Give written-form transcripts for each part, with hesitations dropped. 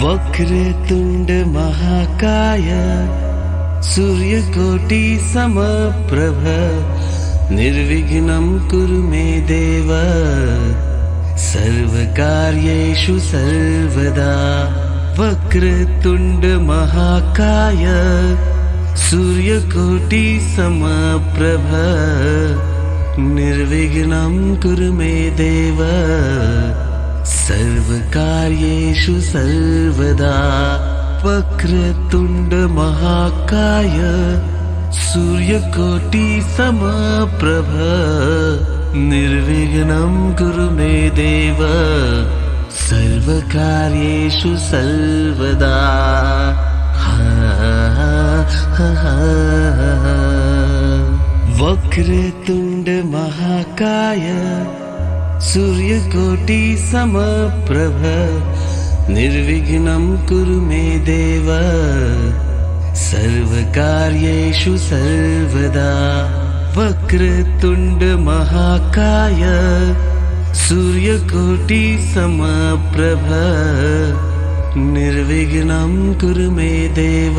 वक्रतुंड महाकाय सूर्यकोटि समप्रभ निर्विघ्नं कुरु मे देव सर्वकार्येषु सर्वदा। वक्रतुंड महाकाय सूर्यकोटि समप्रभ निर्विघ्नं कुरु मे देव सर्वकार्येषु सर्वदा। वक्रतुंड महाकाय सूर्यकोटि समप्रभ निर्विघ्नं कुरु मे देव सर्वकार्येषु सर्वदा। वक्रतुंड महाकाय सूर्यकोटि समप्रभ निर्विघ्नं कुरु मे देव सर्वकार्येषु सर्वदा। वक्रतुंड महाकाय सूर्यकोटि समप्रभ निर्विघ्नं कुरु मे देव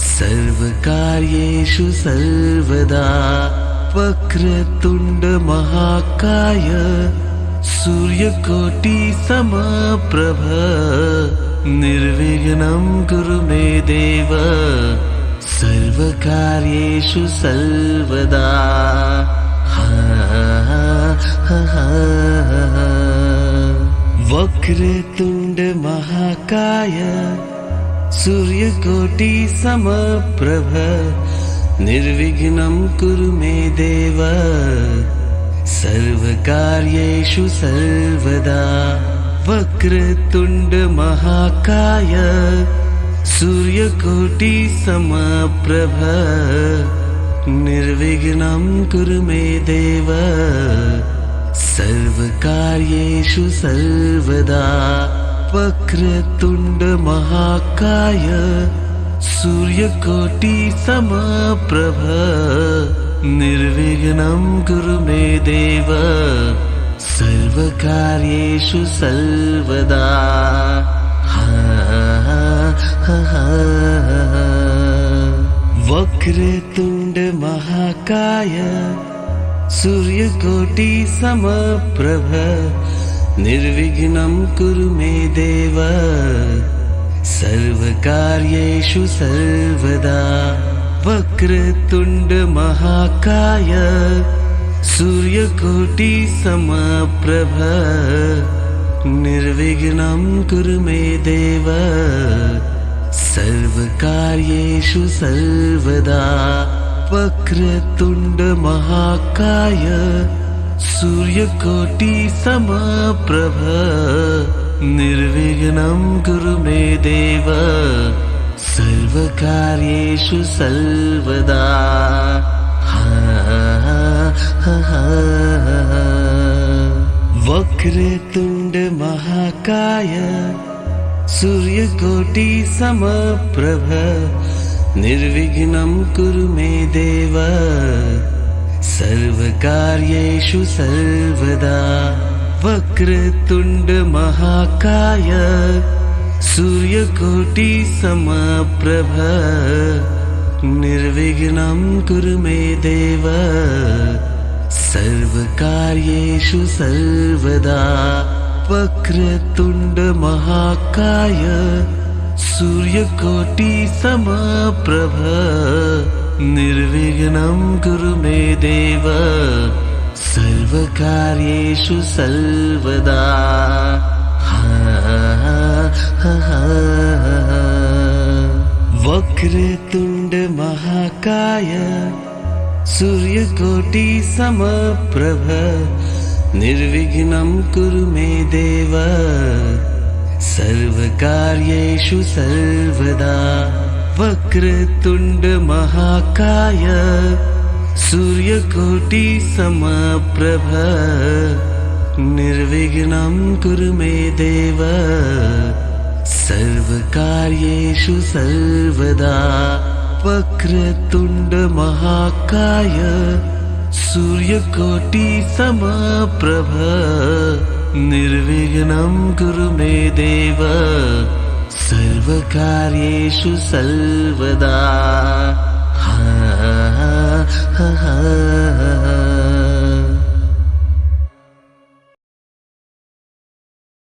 सर्वकार्येषु सर्वदा। वक्रतुंड महाकाय सूर्यकोटि समप्रभ निर्विघ्नं कुरु मे देव सर्वकार्येषु सर्वदा। वक्रतुंड महाकाय सूर्यकोटि समप्रभ निर्विघ्नं कुरु मे देव सर्वकार्येषु सर्वदा। वक्रतुंड महाकाय सूर्यकोटि समप्रभ निर्विघ्नं कुरु मे देव सर्वकार्येषु सर्वदा। वक्रतुंड महाकाय सूर्यकोटि समप्रभ निर्विघ्नं कुरु मे देव सर्वकार्येषु सर्वदा। वक्रतुंड महाकाय सूर्यकोटि समप्रभ निर्विघ्नं कुरु मे देव सर्वकार्येषु सर्वदा। वक्रतुंड महाकाय सूर्यकोटि समप्रभ निर्विघ्नं कुरु मे देव सर्वकार्येषु सर्वदा। वक्रतुंड महाकाय सूर्यकोटि समप्रभ निर्विघ्नं कुरु मे देव सर्वकार्येषु सर्वदा। वक्रतुंड महाकाय सूर्यकोटि समप्रभ निर्विघ्नं कुरु मे देव सर्वकार्येषु सर्वदा। वक्रतुंड महाकाय सूर्यकोटि समप्रभ निर्विघ्नं कुरु मे देव सर्वकार्येषु सर्वदा। वक्रतुंड महाकाय सूर्यकोटि समप्रभ निर्विघ्नं कुरु मे देव सर्वकार्येषु सर्वदा। वक्रतुंड महाकाय सूर्यकोटि समप्रभ निर्विघ्नं कुरु मे देव सर्वकार्येषु सर्वदा। वक्रतुंड महाकाय सूर्यकोटि समप्रभ निर्विघ्नं कुरु मे देव सर्वकार्येषु सर्वदा। वक्रतुंड महाकाय सूर्यकोटि समप्रभ निर्विघ्नं कुरु मे देव सर्वकार्येषु सर्वदा. हा, हा, हा, हा.